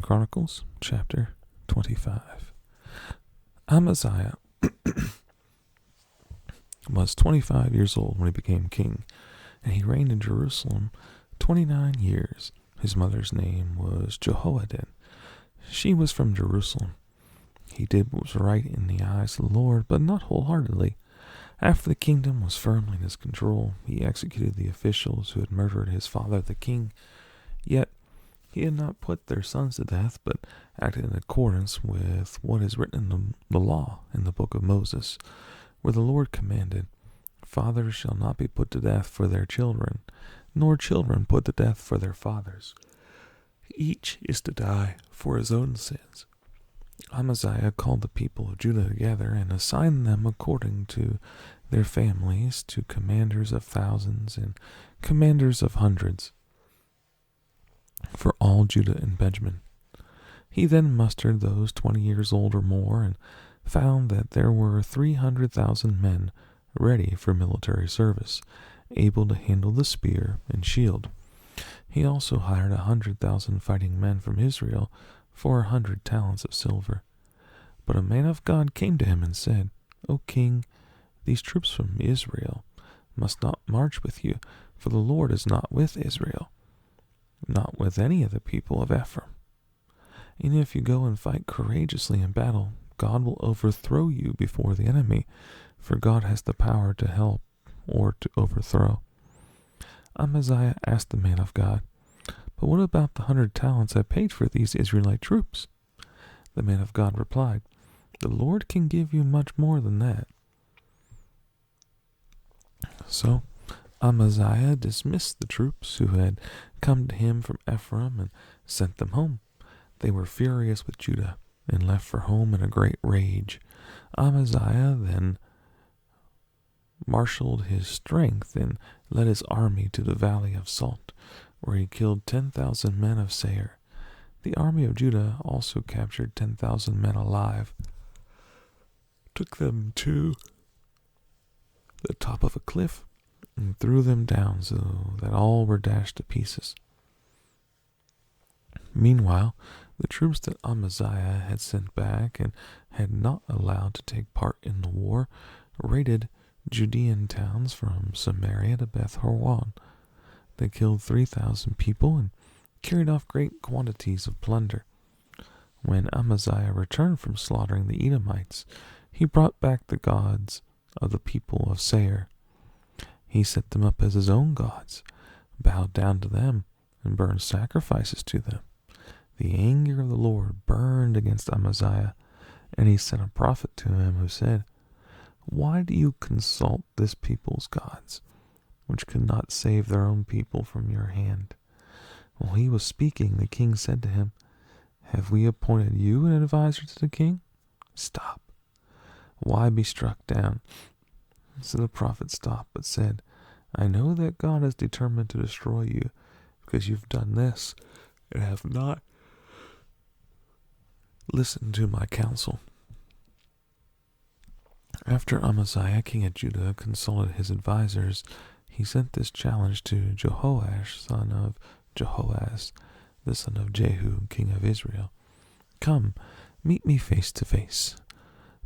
Chronicles Chapter 25. Amaziah was 25 years old when he became king, and he reigned in Jerusalem 29 years. His mother's name was Jehoiada. She was from Jerusalem. He did what was right in the eyes of the Lord, but not wholeheartedly. After the kingdom was firmly in his control, he executed the officials who had murdered his father the king. Yet he had not put their sons to death, but acted in accordance with what is written in the law in the book of Moses, where the Lord commanded, "Fathers shall not be put to death for their children, nor children put to death for their fathers. Each is to die for his own sins." Amaziah called the people of Judah together and assigned them according to their families to commanders of thousands and commanders of hundreds for all Judah and Benjamin. He then mustered those 20 years old or more and found that there were 300,000 men ready for military service, able to handle the spear and shield. He also hired 100,000 fighting men from Israel for 100 talents of silver. But a man of God came to him and said, "O king, these troops from Israel must not march with you, for the Lord is not with Israel, not with any of the people of Ephraim. And if you go and fight courageously in battle, God will overthrow you before the enemy, for God has the power to help or to overthrow." Amaziah asked the man of God, "But what about the 100 talents I paid for these Israelite troops?" The man of God replied, "The Lord can give you much more than that." So Amaziah dismissed the troops who had come to him from Ephraim and sent them home. They were furious with Judah and left for home in a great rage. Amaziah then marshaled his strength and led his army to the valley of Salt, where he killed 10,000 men of Seir. The army of Judah also captured 10,000 men alive, took them to the top of a cliff, and threw them down so that all were dashed to pieces. Meanwhile, the troops that Amaziah had sent back and had not allowed to take part in the war raided Judean towns from Samaria to Beth Horon. They killed 3,000 people and carried off great quantities of plunder. When Amaziah returned from slaughtering the Edomites, he brought back the gods of the people of Seir. He set them up as his own gods, bowed down to them, and burned sacrifices to them. The anger of the Lord burned against Amaziah, and he sent a prophet to him who said, "Why do you consult this people's gods, which could not save their own people from your hand?" While he was speaking, the king said to him, "Have we appointed you an advisor to the king? Stop. Why be struck down?" So the prophet stopped, but said, "I know that God has determined to destroy you, because you've done this, and have not listened to my counsel." After Amaziah, king of Judah, consulted his advisors, he sent this challenge to Jehoash, son of Jehoaz, the son of Jehu, king of Israel. "Come, meet me face to face."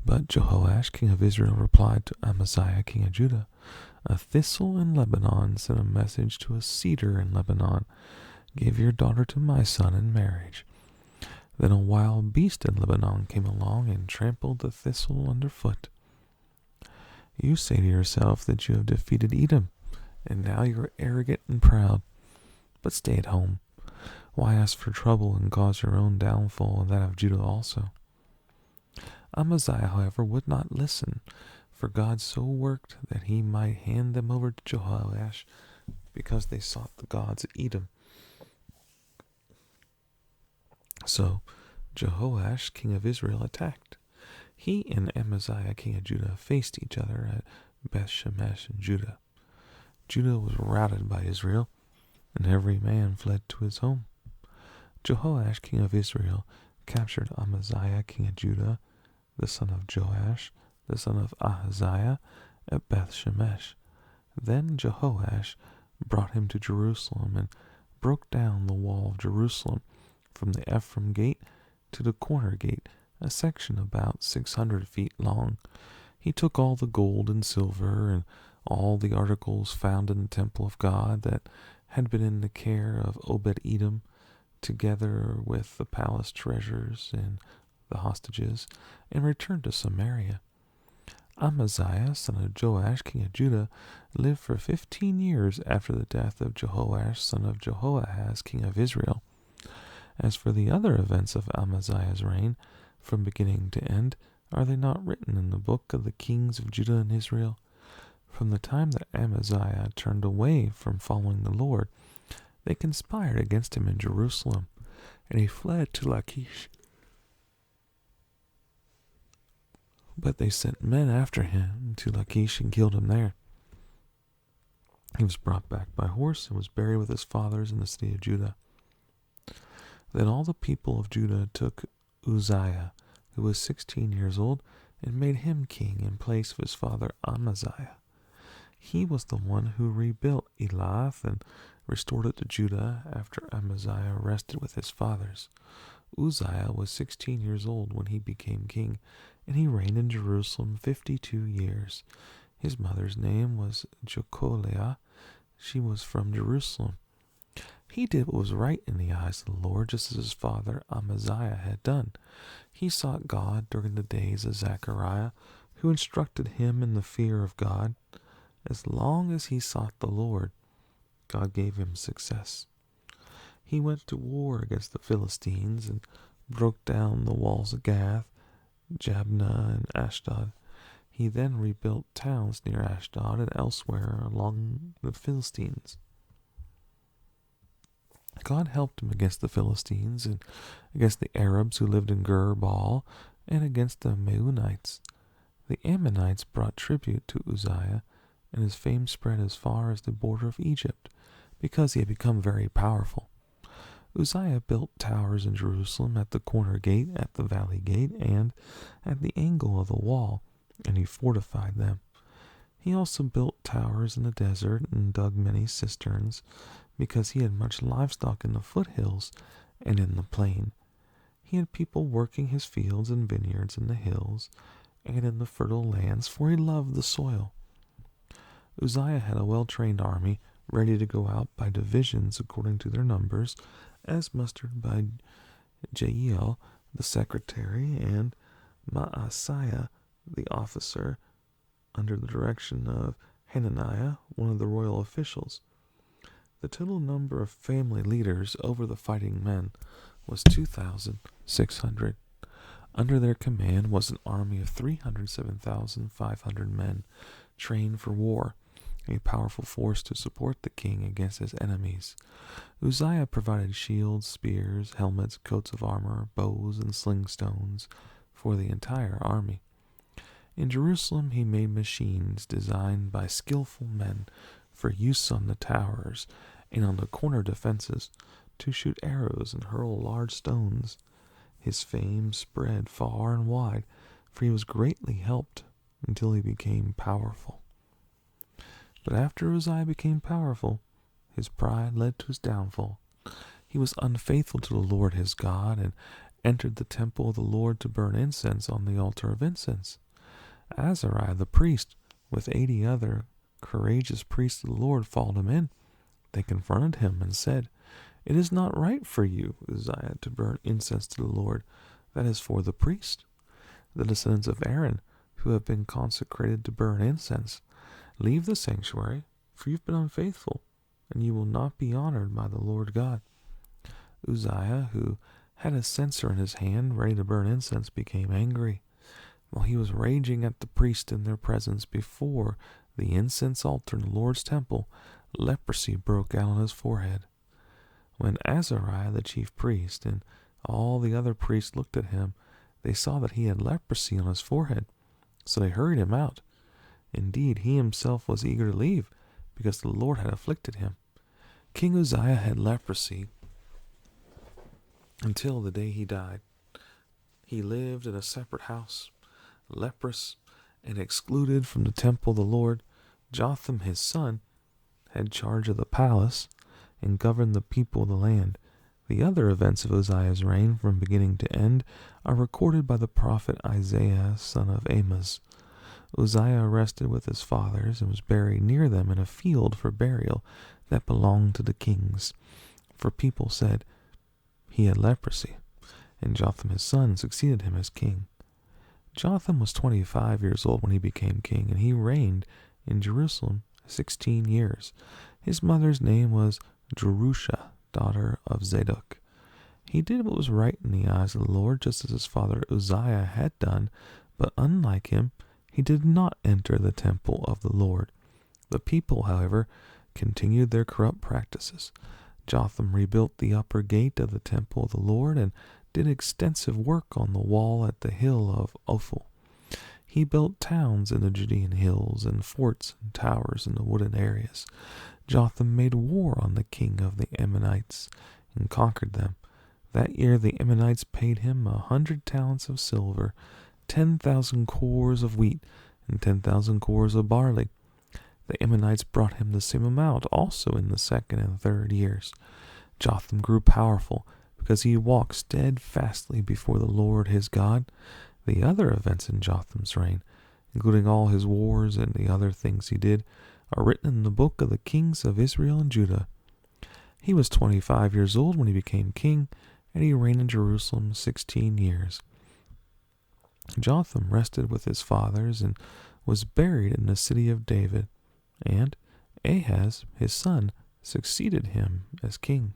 But Jehoash, king of Israel, replied to Amaziah, king of Judah, "A thistle in Lebanon sent a message to a cedar in Lebanon, 'Give your daughter to my son in marriage.' Then a wild beast in Lebanon came along and trampled the thistle underfoot. You say to yourself that you have defeated Edom, and now you are arrogant and proud. But stay at home. Why ask for trouble and cause your own downfall and that of Judah also?" Amaziah, however, would not listen, for God so worked that he might hand them over to Jehoash, because they sought the gods of Edom. So Jehoash, king of Israel, attacked. He and Amaziah, king of Judah, faced each other at Beth Shemesh in Judah. Judah was routed by Israel, and every man fled to his home. Jehoash, king of Israel, captured Amaziah, king of Judah, the son of Joash, the son of Ahaziah, at Beth Shemesh. Then Jehoash brought him to Jerusalem and broke down the wall of Jerusalem from the Ephraim gate to the corner gate, a section about 600 feet long. He took all the gold and silver and all the articles found in the temple of God that had been in the care of Obed-Edom, together with the palace treasures and the hostages, and returned to Samaria. Amaziah, son of Joash, king of Judah, lived for 15 years after the death of Jehoash, son of Jehoahaz, king of Israel. As for the other events of Amaziah's reign, from beginning to end, are they not written in the book of the kings of Judah and Israel? From the time that Amaziah turned away from following the Lord, they conspired against him in Jerusalem, and he fled to Lachish. But they sent men after him to Lachish and killed him there. He was brought back by horse and was buried with his fathers in the city of Judah. Then all the people of Judah took Uzziah, who was 16 years old, and made him king in place of his father Amaziah. He was the one who rebuilt Elath and restored it to Judah after Amaziah rested with his fathers. Uzziah was 16 years old when he became king, and he reigned in Jerusalem 52 years. His mother's name was Jecholiah. She was from Jerusalem. He did what was right in the eyes of the Lord, just as his father Amaziah had done. He sought God during the days of Zechariah, who instructed him in the fear of God. As long as he sought the Lord, God gave him success. He went to war against the Philistines and broke down the walls of Gath, Jabneh, and Ashdod. He then rebuilt towns near Ashdod and elsewhere along the Philistines. God helped him against the Philistines and against the Arabs who lived in Gur-Baal and against the Meunites. The Ammonites brought tribute to Uzziah, and his fame spread as far as the border of Egypt, because he had become very powerful. Uzziah built towers in Jerusalem at the corner gate, at the valley gate, and at the angle of the wall, and he fortified them. He also built towers in the desert and dug many cisterns, because he had much livestock in the foothills and in the plain. He had people working his fields and vineyards in the hills and in the fertile lands, for he loved the soil. Uzziah had a well-trained army, ready to go out by divisions according to their numbers, as mustered by Jeiel, the secretary, and Maaseiah, the officer, under the direction of Hananiah, one of the royal officials. The total number of family leaders over the fighting men was 2,600. Under their command was an army of 307,500 men, trained for war, a powerful force to support the king against his enemies. Uzziah provided shields, spears, helmets, coats of armor, bows, and sling stones for the entire army. In Jerusalem he made machines designed by skillful men for use on the towers and on the corner defenses, to shoot arrows and hurl large stones. His fame spread far and wide, for he was greatly helped until he became powerful. But after Uzziah became powerful, his pride led to his downfall. He was unfaithful to the Lord his God, and entered the temple of the Lord to burn incense on the altar of incense. Azariah the priest, with 80 other courageous priests of the Lord, followed him in. They confronted him and said, "It is not right for you, Uzziah, to burn incense to the Lord. That is for the priest, the descendants of Aaron, who have been consecrated to burn incense. Leave the sanctuary, for you have been unfaithful, and you will not be honored by the Lord God." Uzziah, who had a censer in his hand, ready to burn incense, became angry. While he was raging at the priests in their presence before the incense altar in the Lord's temple, leprosy broke out on his forehead. When Azariah the chief priest and all the other priests looked at him, they saw that he had leprosy on his forehead, so they hurried him out. Indeed, he himself was eager to leave, because the Lord had afflicted him. King Uzziah had leprosy until the day he died. He lived in a separate house, leprous and excluded from the temple of the Lord. Jotham his son had charge of the palace and governed the people of the land. The other events of Uzziah's reign from beginning to end are recorded by the prophet Isaiah, son of Amoz. Uzziah rested with his fathers and was buried near them in a field for burial that belonged to the kings. For people said, "He had leprosy," and Jotham his son succeeded him as king. Jotham was 25 years old when he became king, and he reigned in Jerusalem 16 years. His mother's name was Jerusha, daughter of Zadok. He did what was right in the eyes of the Lord, just as his father Uzziah had done, but unlike him, he did not enter the temple of the Lord. The people, however, continued their corrupt practices. Jotham rebuilt the upper gate of the temple of the Lord and did extensive work on the wall at the hill of Ophel. He built towns in the Judean hills and forts and towers in the wooded areas. Jotham made war on the king of the Ammonites and conquered them. That year the Ammonites paid him 100 talents of silver, 10,000 cores of wheat, and 10,000 cores of barley. The Ammonites brought him the same amount also in the second and third years. Jotham grew powerful because he walked steadfastly before the Lord his God. The other events in Jotham's reign, including all his wars and the other things he did, are written in the book of the kings of Israel and Judah. He was 25 years old when he became king, and he reigned in Jerusalem 16 years. Jotham rested with his fathers and was buried in the city of David, and Ahaz, his son, succeeded him as king.